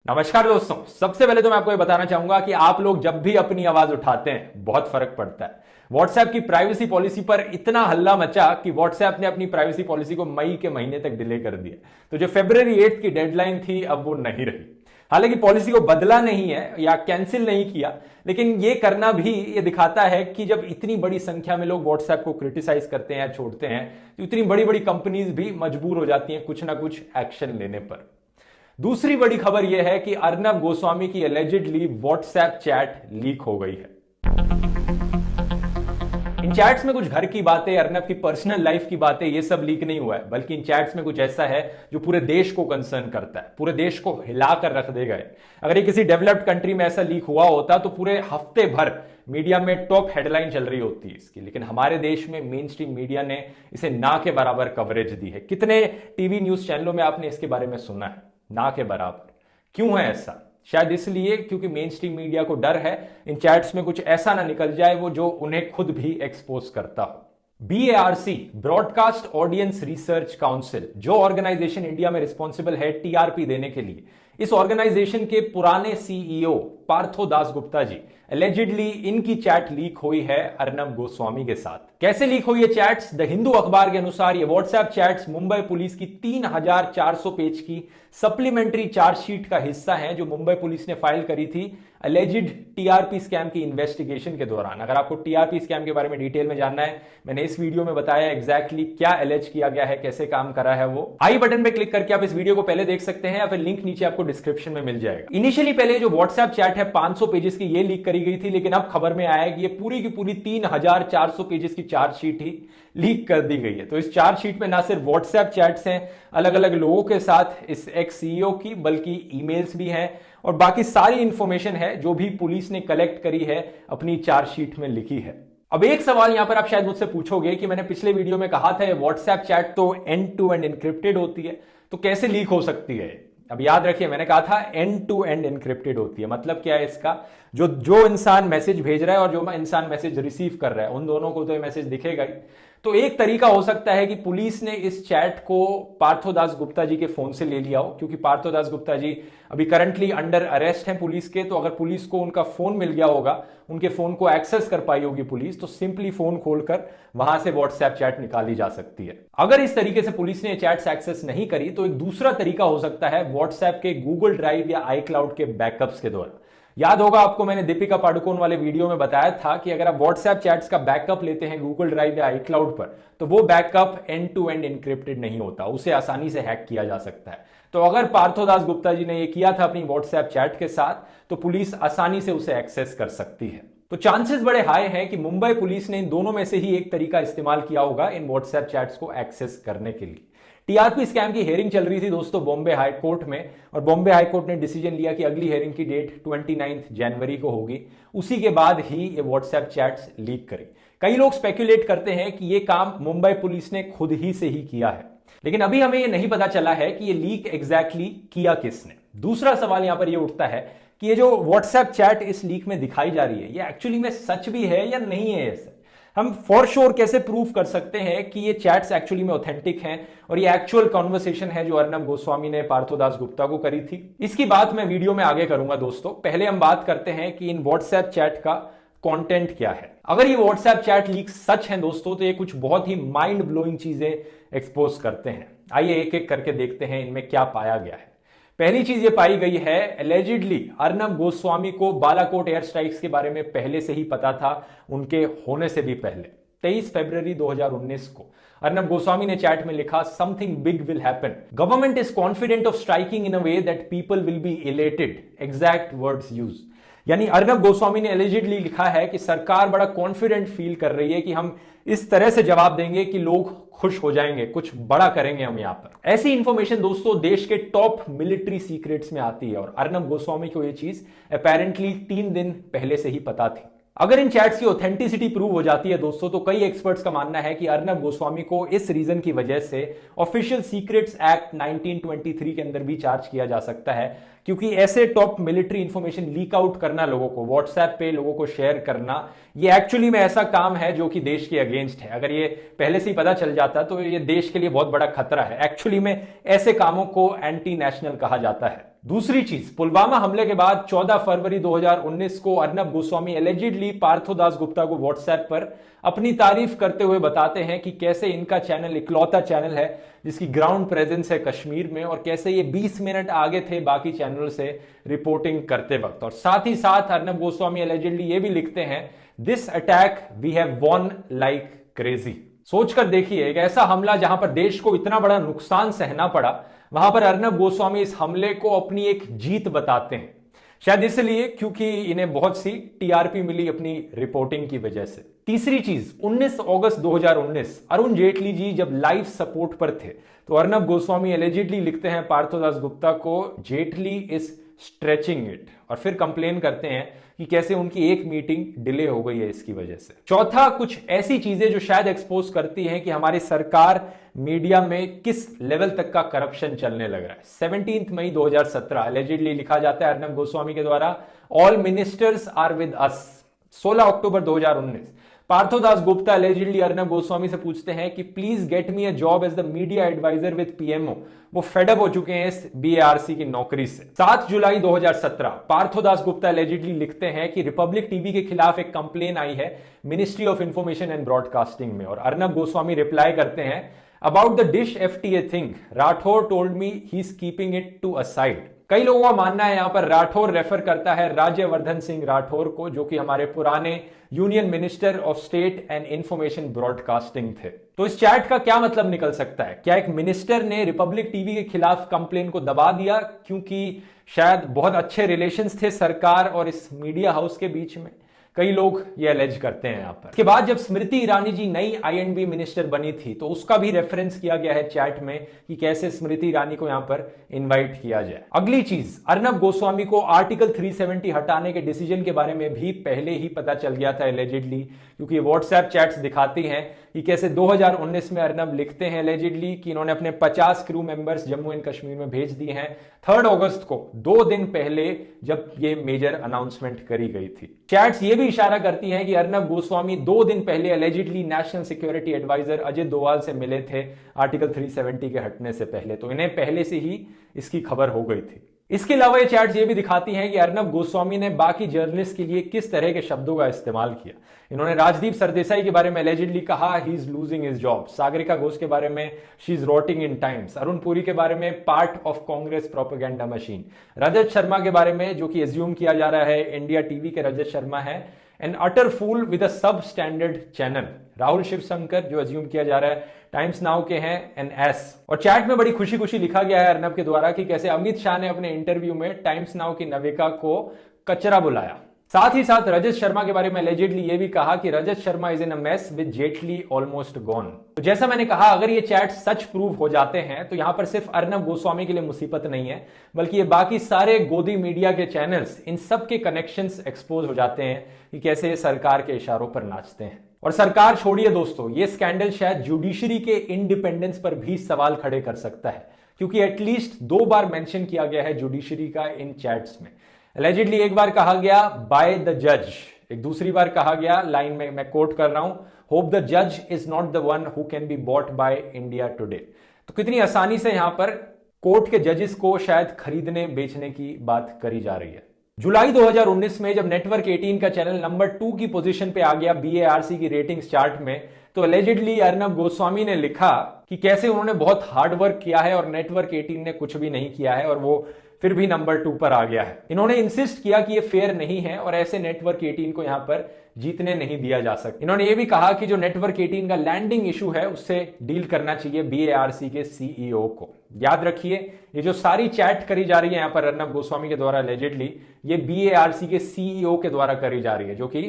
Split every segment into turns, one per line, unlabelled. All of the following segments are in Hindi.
नमस्कार दोस्तों, सबसे पहले तो मैं आपको ये बताना चाहूंगा कि आप लोग जब भी अपनी आवाज उठाते हैं बहुत फर्क पड़ता है। व्हाट्सएप की प्राइवेसी पॉलिसी पर इतना हल्ला मचा कि व्हाट्सएप ने अपनी प्राइवेसी पॉलिसी को मई के महीने तक डिले कर दिया। तो जो फरवरी 8 की डेडलाइन थी अब वो नहीं रही। हालांकि पॉलिसी को बदला नहीं है या कैंसिल नहीं किया, लेकिन ये करना भी ये दिखाता है कि जब इतनी बड़ी संख्या में लोग व्हाट्सएप को क्रिटिसाइज करते हैं या छोड़ते हैं तो इतनी बड़ी बड़ी कंपनीज भी मजबूर हो जाती हैं कुछ ना कुछ एक्शन लेने पर। दूसरी बड़ी खबर यह है कि अर्नब गोस्वामी की एलिजिडली व्हाट्सएप चैट लीक हो गई है। इन चैट्स में कुछ घर की बातें, अर्नब की पर्सनल लाइफ की बातें, ये सब लीक नहीं हुआ है, बल्कि इन चैट्स में कुछ ऐसा है जो पूरे देश को कंसर्न करता है, पूरे देश को हिलाकर रख देगा। अगर ये किसी डेवलप्ड कंट्री में ऐसा लीक हुआ होता तो पूरे हफ्ते भर मीडिया में टॉप हेडलाइन चल रही होती है इसकी, लेकिन हमारे देश में मेन स्ट्रीम मीडिया ने इसे ना के बराबर कवरेज दी है। कितने टीवी न्यूज चैनलों में आपने इसके बारे में सुना है? ना के बराबर। क्यों है ऐसा? शायद इसलिए क्योंकि मेन स्ट्रीम मीडिया को डर है इन चैट्स में कुछ ऐसा ना निकल जाए वो जो उन्हें खुद भी एक्सपोज करता हो। BARC, broadcast audience research council, जो ऑर्गेनाइजेशन इंडिया में रिस्पॉन्सिबल है TRP देने के लिए, इस ऑर्गेनाइजेशन के पुराने CEO पार्थो दास गुप्ता जी, एलिजिडली इनकी चैट लीक हुई है अर्नब गोस्वामी के साथ। कैसे लीक हुई है चैट्स? द हिंदू अखबार के अनुसार ये व्हाट्सएप चैट्स मुंबई पुलिस की 3400 पेज की सप्लीमेंट्री चार्जशीट का हिस्सा है जो मुंबई पुलिस ने फाइल करी थी एलिजिड TRP स्कैम की इन्वेस्टिगेशन के दौरान। अगर आपको TRP स्कैम के बारे में डिटेल में जानना है, मैंने इस वीडियो में बताया एग्जैक्टली क्या एलिज किया गया है, कैसे काम करा है वो। आई बटन पे क्लिक करके आप इस वीडियो को पहले देख सकते हैं या फिर लिंक नीचे आपको डिस्क्रिप्शन में मिल जाएगा। इनिशियली पहले जो व्हाट्सएप चैट है 500 पेजेस की ये लीक करी गई थी, लेकिन अब खबर में आया कि ये पूरी की पूरी 3400 पेजेस की चार्जशीट ही लीक कर दी गई है। तो इस चार्जशीट में ना सिर्फ व्हाट्सएप चैट्स हैं अलग अलग लोगों के साथ इस एक्स CEO की, बल्कि ईमेल्स भी हैं और बाकी सारी इंफॉर्मेशन है जो भी पुलिस ने कलेक्ट करी है अपनी चार्जशीट में लिखी है। अब एक सवाल यहां पर आप शायद मुझसे पूछोगे कि मैंने पिछले वीडियो में कहा था व्हाट्सएप चैट तो एंड टू एंड एन्क्रिप्टेड होती है, तो कैसे लीक हो सकती है? अब याद रखिए, मैंने कहा था एंड टू एंड एन्क्रिप्टेड होती है। मतलब क्या है इसका? जो इंसान मैसेज भेज रहा है और जो इंसान मैसेज रिसीव कर रहा है, उन दोनों को तो ये मैसेज दिखेगा ही। तो एक तरीका हो सकता है कि पुलिस ने इस चैट को पार्थो दास गुप्ता जी के फोन से ले लिया हो, क्योंकि पार्थो दास गुप्ता जी अभी करंटली अंडर अरेस्ट हैं पुलिस के। तो अगर पुलिस को उनका फोन मिल गया होगा, उनके फोन को एक्सेस कर पाई होगी पुलिस, तो सिंपली फोन खोलकर वहां से व्हाट्सएप चैट निकाली जा सकती है। अगर इस तरीके से पुलिस ने चैट्स एक्सेस नहीं करी तो एक दूसरा तरीका हो सकता है व्हाट्सएप के गूगल ड्राइव या iCloud के बैकअप्स के द्वारा। याद होगा आपको, मैंने दीपिका पादुकोण वाले वीडियो में बताया था कि अगर आप व्हाट्सएप चैट्स का बैकअप लेते हैं गूगल ड्राइव या iCloud पर, तो वो backup end to end encrypted नहीं होता, उसे आसानी से हैक किया जा सकता है। तो अगर पार्थो दास गुप्ता जी ने ये किया था अपनी व्हाट्सएप चैट के साथ, तो पुलिस आसानी से उसे एक्सेस कर सकती है। तो चांसेस बड़े हाई हैं कि मुंबई पुलिस ने इन दोनों में से ही एक तरीका इस्तेमाल किया होगा इन व्हाट्सएप चैट्स को एक्सेस करने के लिए। TRP स्कैम की हेयरिंग चल रही थी दोस्तों बॉम्बे हाई कोर्ट में, और बॉम्बे हाई कोर्ट ने डिसीजन लिया कि अगली हेयरिंग की डेट 29 जनवरी को होगी। उसी के बाद ही ये व्हाट्सएप चैट्स लीक करी। कई लोग स्पेक्युलेट करते हैं कि ये काम मुंबई पुलिस ने खुद ही से ही किया है, लेकिन अभी हमें ये नहीं पता चला है कि ये लीक एग्जैक्टली किया किसने। दूसरा सवाल यहां पर ये उठता है कि ये जो व्हाट्सएप चैट इस लीक में दिखाई जा रही है, ये एक्चुअली में सच भी है या नहीं है? ऐसा हम फॉर श्योर कैसे प्रूव कर सकते हैं कि ये चैट्स एक्चुअली में ऑथेंटिक हैं और ये एक्चुअल कॉन्वर्सेशन है जो अर्नब गोस्वामी ने पार्थो दास गुप्ता को करी थी? इसकी बात मैं वीडियो में आगे करूंगा दोस्तों। पहले हम बात करते हैं कि इन व्हाट्सएप चैट का कंटेंट क्या है। अगर ये व्हाट्सएप चैट लीक सच है दोस्तों, तो ये कुछ बहुत ही माइंड ब्लोइंग चीजें एक्सपोज करते हैं। आइए एक एक करके देखते हैं इनमें क्या पाया गया है। पहली चीज ये पाई गई है, एलिजिडली अर्नब गोस्वामी को बालाकोट एयर स्ट्राइक्स के बारे में पहले से ही पता था, उनके होने से भी पहले। 23 फरवरी 2019 को अर्नब गोस्वामी ने चैट में लिखा, something big will happen, government is confident of striking in a way that people will be elated, exact words use. यानी अर्नब गोस्वामी ने एलिजिडली लिखा है कि सरकार बड़ा कॉन्फिडेंट फील कर रही है कि हम इस तरह से जवाब देंगे कि लोग खुश हो जाएंगे, कुछ बड़ा करेंगे हम यहां पर। ऐसी इंफॉर्मेशन दोस्तों देश के टॉप मिलिट्री सीक्रेट्स में आती है और अर्नब गोस्वामी को यह चीज अपेरेंटली 3 दिन पहले से ही पता थी। अगर इन चैट्स की ऑथेंटिसिटी प्रूव हो जाती है दोस्तों, तो कई एक्सपर्ट्स का मानना है कि अर्नब गोस्वामी को इस रीजन की वजह से ऑफिशियल सीक्रेट्स एक्ट 1923 के अंदर भी चार्ज किया जा सकता है, क्योंकि ऐसे top military information leak out करना, लोगों को व्हाट्सएप पे लोगों को शेयर करना, ये एक्चुअली में ऐसा काम है जो कि देश के अगेंस्ट है। अगर ये पहले से ही पता चल जाता तो ये देश के लिए बहुत बड़ा खतरा है। एक्चुअली में ऐसे कामों को एंटी नेशनल कहा जाता है। दूसरी चीज, पुलवामा हमले के बाद 14 फरवरी 2019 को अर्नब गोस्वामी एलिजिडली पार्थोदास गुप्ता को व्हाट्सएप पर अपनी तारीफ करते हुए बताते हैं कि कैसे इनका चैनल इकलौता चैनल है जिसकी ग्राउंड प्रेजेंस है कश्मीर में, और कैसे ये 20 मिनट आगे थे बाकी चैनल से रिपोर्टिंग करते वक्त। और साथ ही साथ अर्नब गोस्वामी एलिजिडली ये भी लिखते हैं, this attack we have won like crazy. सोचकर देखिए, एक ऐसा हमला जहां पर देश को इतना बड़ा नुकसान सहना पड़ा, वहां पर अर्नब गोस्वामी इस हमले को अपनी एक जीत बताते हैं। शायद इसलिए क्योंकि इन्हें बहुत सी टीआरपी मिली अपनी रिपोर्टिंग की वजह से। तीसरी चीज, 19 अगस्त 2019 अरुण जेटली जी जब लाइव सपोर्ट पर थे तो अर्नब गोस्वामी एलिजिडली लिखते हैं पार्थोदास गुप्ता को, जेटली इज स्ट्रेचिंग इट, और फिर कंप्लेन करते हैं कि कैसे उनकी एक मीटिंग डिले हो गई है इसकी वजह से। चौथा, कुछ ऐसी चीजें जो शायद एक्सपोज करती हैं कि हमारी सरकार मीडिया में किस लेवल तक का करप्शन चलने लग रहा है। 17 मई 2017 एलिजिडली लिखा जाता है अर्नब गोस्वामी के द्वारा, all ministers are with us. 16 October 2019 Parthodas Gupta allegedly Arnab Goswami से पूछते हैं कि please get me a job as the media advisor with PMO. वो फेडअप हो चुके हैं इस बीएआरसी की नौकरी से। 7 जुलाई 2017 पार्थोदास गुप्ता एलिजिडली लिखते हैं कि रिपब्लिक टीवी के खिलाफ एक कंप्लेन आई है ministry of information and broadcasting में, और अर्नब गोस्वामी रिप्लाई करते हैं, about the dish FTA thing Rathore told me he is keeping it to a side. कई लोगों का मानना है यहां पर राठौर रेफर करता है राज्यवर्धन सिंह राठौर को, जो कि हमारे पुराने union minister of state and information broadcasting थे। तो इस चैट का क्या मतलब निकल सकता है? क्या एक मिनिस्टर ने रिपब्लिक टीवी के खिलाफ कंप्लेन को दबा दिया क्योंकि शायद बहुत अच्छे रिलेशंस थे सरकार और इस मीडिया हाउस के बीच में? कई लोग ये अलेज करते हैं यहां पर। इसके बाद जब स्मृति ईरानी जी नई आईएंडबी मिनिस्टर बनी थी तो उसका भी रेफरेंस किया गया है चैट में कि कैसे स्मृति ईरानी को यहां पर इनवाइट किया जाए। अगली चीज, अर्नब गोस्वामी को आर्टिकल 370 हटाने के डिसीजन के बारे में भी पहले ही पता चल गया था एलिजिडली, क्योंकि व्हाट्सएप चैट्स दिखाती हैं कि कैसे 2019 में अर्नब लिखते हैं एलिजिडली कि इन्होंने अपने 50 crew members Jammu and Kashmir में भेज दिए हैं 3 अगस्त को, 2 दिन पहले जब ये मेजर अनाउंसमेंट करी गई थी। चैट्स ये भी इशारा करती हैं कि अर्नब गोस्वामी 2 दिन पहले allegedly national security adviser Ajit Doval से मिले थे आर्टिकल 370 के हटने से पहले, तो इन्हें पहले से ही इसकी खबर हो गई थी। इसके अलावा ये चैट्स ये भी दिखाती हैं कि अर्नब गोस्वामी ने बाकी जर्नलिस्ट के लिए किस तरह के शब्दों का इस्तेमाल किया। इन्होंने राजदीप सरदेसाई के बारे में एलिजिडली कहा he is losing his job, Sagarika Ghosh के बारे में she is rotting in Times, Arun Puri के बारे में part of Congress propaganda machine, Rajat Sharma के बारे में जो कि एज्यूम किया जा रहा है इंडिया टीवी के रजत शर्मा है, N utter fool with a सब स्टैंडर्ड चैनल, राहुल शिवशंकर जो एज्यूम किया जा रहा है टाइम्स नाउ के हैं एन एस। और चैट में बड़ी खुशी खुशी लिखा गया है अर्नब के द्वारा कि कैसे अमित शाह ने अपने इंटरव्यू में टाइम्स नाउ की नविका को कचरा बुलाया। साथ ही साथ रजत शर्मा के बारे में एलिजिडली ये भी कहा कि Rajat Sharma is in a mess with Jaitley almost gone. तो जैसा मैंने कहा, अगर ये चैट सच प्रूव हो जाते हैं तो यहां पर सिर्फ अर्नब गोस्वामी के लिए मुसीबत नहीं है, बल्कि ये बाकी सारे गोदी मीडिया के चैनल्स, इन सब के कनेक्शंस एक्सपोज हो जाते हैं कि कैसे ये सरकार के इशारों पर नाचते हैं। और सरकार छोड़िए दोस्तों, ये स्कैंडल शायद जुडिशरी के इंडिपेंडेंस पर भी सवाल खड़े कर सकता है, क्योंकि एटलीस्ट 2 बार मेंशन किया गया है जुडिशरी का इन चैट्स में। एलिजिडली एक बार कहा गया बाय द जज, एक दूसरी बार कहा गया, लाइन में मैं कोट कर रहा हूं, होप द जज is not the one who can be bought by India today. तो कितनी आसानी से यहां पर कोर्ट के जजेस को शायद खरीदने बेचने की बात करी जा रही है। जुलाई 2019 में जब नेटवर्क 18 का चैनल नंबर 2 की पोजीशन पे आ गया बीएआरसी की रेटिंग्स चार्ट में, तो एलिजिडली अर्नब गोस्वामी ने लिखा कि कैसे उन्होंने बहुत हार्ड वर्क किया है और नेटवर्क 18 ने कुछ भी नहीं किया है और वो फिर भी नंबर 2 पर आ गया है। इन्होंने इंसिस्ट किया कि ये फेयर नहीं है और ऐसे नेटवर्क 18 को यहां पर जीतने नहीं दिया जा सकता। इन्होंने ये भी कहा कि जो नेटवर्क 18 का लैंडिंग इशू है उससे डील करना चाहिए बीएआरसी के सीईओ को। याद रखिए, ये जो सारी चैट करी जा रही है यहां पर अर्नब गोस्वामी के द्वारा एलिजिडली, ये बीएआरसी के सीईओ के द्वारा करी जा रही है, जो कि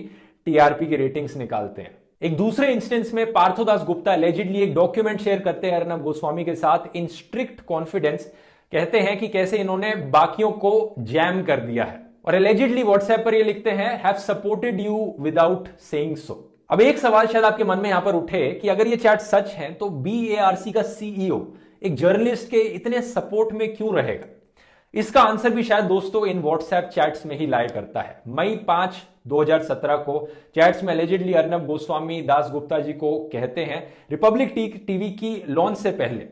टीआरपी की रेटिंग्स निकालते हैं। एक दूसरे इंस्टेंस में पार्थोदास गुप्ता एलिजिडली एक डॉक्यूमेंट शेयर करते हैं अर्नब गोस्वामी के साथ इन स्ट्रिक्ट कॉन्फिडेंस, कहते हैं कि कैसे इन्होंने बाकियों को जैम कर दिया है। और एलिजिडली व्हाट्सएप पर ये लिखते हैं, have supported you without saying so. अब एक सवाल शायद आपके मन में यहां पर उठे कि अगर ये चैट सच है तो बीएआरसी का सीईओ एक जर्नलिस्ट के इतने सपोर्ट में क्यों रहेगा? इसका आंसर भी शायद दोस्तों इन व्हाट्सएप चैट्स में ही लाया करता है। मई 5, 2017 को चैट्स में एलिजिडली अर्नब गोस्वामी दास गुप्ता जी को कहते हैं, रिपब्लिक टीवी की लॉन्च से पहले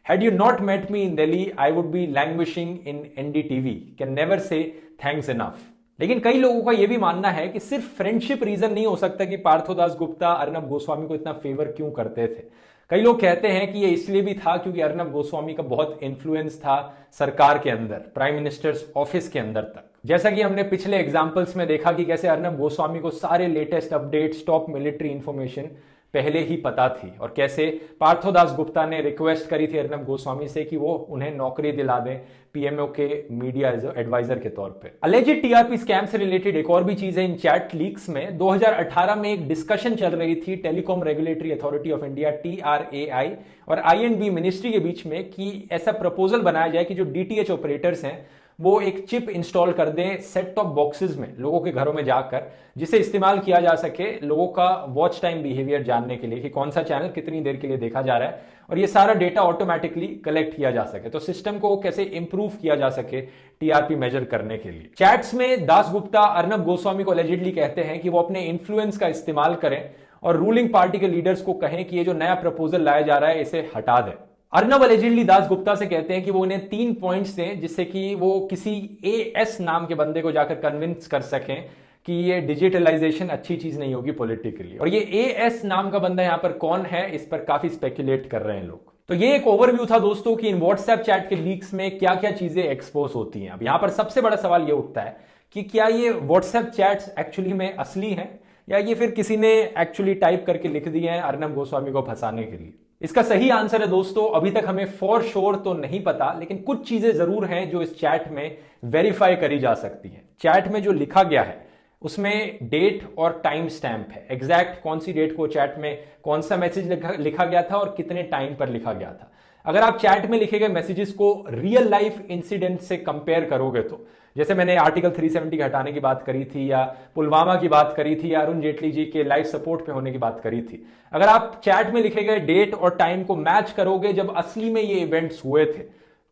Had you not met me in Delhi, I would be languishing in NDTV. Can never say thanks enough. लेकिन कई लोगों का यह भी मानना है कि सिर्फ फ्रेंडशिप रीजन नहीं हो सकता कि पार्थोदास गुप्ता अर्नब गोस्वामी को इतना फेवर क्यों करते थे। कई लोग कहते हैं कि ये इसलिए भी था क्योंकि अर्नब गोस्वामी का बहुत इन्फ्लुएंस था सरकार के अंदर, प्राइम मिनिस्टर्स ऑफिस के अंदर तक। जैसा कि हमने पिछले एग्जाम्पल्स में देखा कि कैसे अर्नब गोस्वामी को सारे latest updates, top military information पहले ही पता थी, और कैसे पार्थोदास गुप्ता ने रिक्वेस्ट करी थी अर्नब गोस्वामी से कि वो उन्हें नौकरी दिला दें पीएमओ के मीडिया एडवाइजर के तौर पे। अलेजिड टीआरपी स्कैम से रिलेटेड एक और भी चीज है इन चैट लीक्स में। 2018 में एक डिस्कशन चल रही थी telecom regulatory authority of India TRAI और INB मिनिस्ट्री के बीच में कि ऐसा प्रपोजल बनाया जाए कि जो DTH ऑपरेटर्स हैं वो एक चिप इंस्टॉल कर दें सेट टॉप बॉक्सेस में लोगों के घरों में जाकर, जिसे इस्तेमाल किया जा सके लोगों का वॉच टाइम बिहेवियर जानने के लिए कि कौन सा चैनल कितनी देर के लिए देखा जा रहा है, और ये सारा डेटा ऑटोमेटिकली कलेक्ट किया जा सके। तो सिस्टम को कैसे इंप्रूव किया जा सके टीआरपी मेजर करने के लिए। चैट्स में दास गुप्ता अर्नब गोस्वामी को एलिजिडली कहते हैं कि वो अपने इन्फ्लुएंस का इस्तेमाल करें और रूलिंग पार्टी के लीडर्स को कहें कि ये जो नया प्रपोजल लाया जा रहा है इसे हटा दें। अर्नब एलिजिडली दास गुप्ता से कहते हैं कि वो इन्हें 3 पॉइंट्स दें जिससे कि वो किसी AS नाम के बंदे को जाकर कन्विंस कर सकें कि ये डिजिटलाइजेशन अच्छी चीज नहीं होगी पॉलिटिकली। और ये AS नाम का बंदा यहां पर कौन है, इस पर काफी स्पेकुलेट कर रहे हैं लोग। तो ये एक ओवरव्यू था दोस्तों कि इन व्हाट्सएप चैट के लीक्स में क्या क्या चीजें एक्सपोज होती हैं। अब यहां पर सबसे बड़ा सवाल ये उठता है कि क्या ये व्हाट्सएप चैट्स एक्चुअली में असली हैं या ये फिर किसी ने एक्चुअली टाइप करके लिख दिए हैं अर्नब गोस्वामी को फंसाने के लिए। इसका सही आंसर है दोस्तों अभी तक हमें फॉर श्योर तो नहीं पता, लेकिन कुछ चीजें जरूर हैं जो इस चैट में वेरीफाई करी जा सकती हैं। चैट में जो लिखा गया है उसमें डेट और टाइम स्टैंप है, एग्जैक्ट कौन सी डेट को चैट में कौन सा मैसेज लिखा गया था और कितने टाइम पर लिखा गया था। अगर आप चैट में लिखे गए मैसेजेस को रियल लाइफ इंसिडेंट से कंपेयर करोगे तो, जैसे मैंने आर्टिकल 370 के हटाने की बात करी थी या पुलवामा की बात करी थी या अरुण जेटली जी के लाइफ सपोर्ट पे होने की बात करी थी, अगर आप चैट में लिखे गए डेट और टाइम को मैच करोगे जब असली में ये इवेंट्स हुए थे,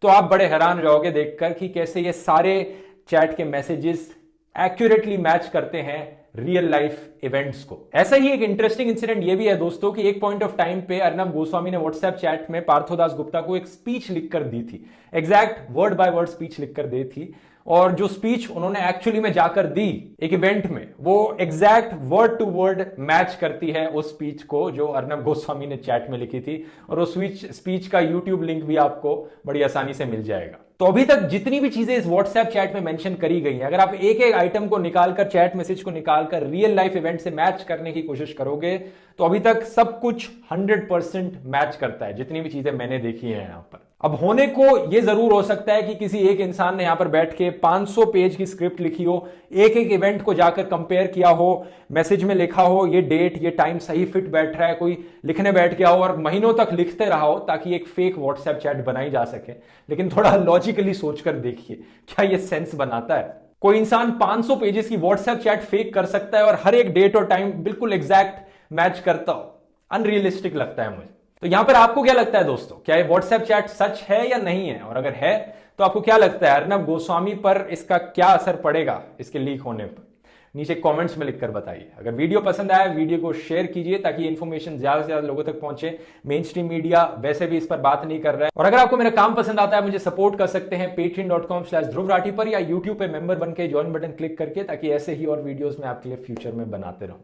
तो आप बड़े हैरान रहोगे देखकर कि कैसे ये सारे चैट के मैसेजेस एक्यूरेटली मैच करते हैं रियल लाइफ इवेंट्स को। ऐसा ही एक इंटरेस्टिंग इंसिडेंट ये भी है दोस्तों कि एक पॉइंट ऑफ टाइम पे अर्नब गोस्वामी ने व्हाट्सएप चैट में पार्थोदास गुप्ता को एक स्पीच लिखकर दी थी, exact word by word speech लिखकर दी थी, और जो स्पीच उन्होंने एक्चुअली में जाकर दी एक इवेंट में वो exact word to word match करती है उस स्पीच को जो अर्नब गोस्वामी ने चैट में लिखी थी, और उस स्पीच का यूट्यूब लिंक भी आपको बड़ी आसानी से मिल जाएगा। तो अभी तक जितनी भी चीजें इस व्हाट्सएप चैट में मेंशन करी गई हैं, अगर आप एक एक आइटम को निकालकर, चैट मैसेज को निकालकर रियल लाइफ इवेंट से मैच करने की कोशिश करोगे तो अभी तक सब कुछ 100% मैच करता है, जितनी भी चीजें मैंने देखी हैं यहां पर। अब होने को यह जरूर हो सकता है कि किसी एक इंसान ने यहां पर बैठ के 500 पेज की स्क्रिप्ट लिखी हो, एक एक इवेंट को जाकर कंपेयर किया हो, मैसेज में लिखा हो ये डेट ये टाइम सही फिट बैठ रहा है, कोई लिखने बैठ गया हो और महीनों तक लिखते रहा हो ताकि एक फेक व्हाट्सएप चैट बनाई जा सके। लेकिन थोड़ा लॉजिकली सोचकर देखिए, क्या ये सेंस बनाता है? कोई इंसान 500 पेजेस की व्हाट्सएप चैट फेक कर सकता है और हर एक डेट और टाइम बिल्कुल एग्जैक्ट मैच करता हो? अनरियलिस्टिक लगता है मुझे। तो यहां पर आपको क्या लगता है दोस्तों, क्या ये व्हाट्सएप चैट सच है या नहीं है? और अगर है तो आपको क्या लगता है अर्नब गोस्वामी पर इसका क्या असर पड़ेगा इसके लीक होने पर? नीचे कमेंट्स में लिखकर बताइए। अगर वीडियो पसंद आया वीडियो को शेयर कीजिए ताकि इन्फॉर्मेशन ज्यादा से ज्यादा लोगों तक पहुंचे। मेन स्ट्रीम मीडिया वैसे भी इस पर बात नहीं कर रहा है। और अगर आपको मेरा काम पसंद आता है मुझे सपोर्ट कर सकते हैं patreon.com/ध्रुव राठी पर, या यूट्यूब पे मेंबर बनकर ज्वाइन बटन क्लिक करके, ताकि ऐसे ही और वीडियोस में आपके लिए फ्यूचर में बनाते रहूं।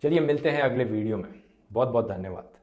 चलिए मिलते हैं अगले वीडियो में। बहुत बहुत धन्यवाद।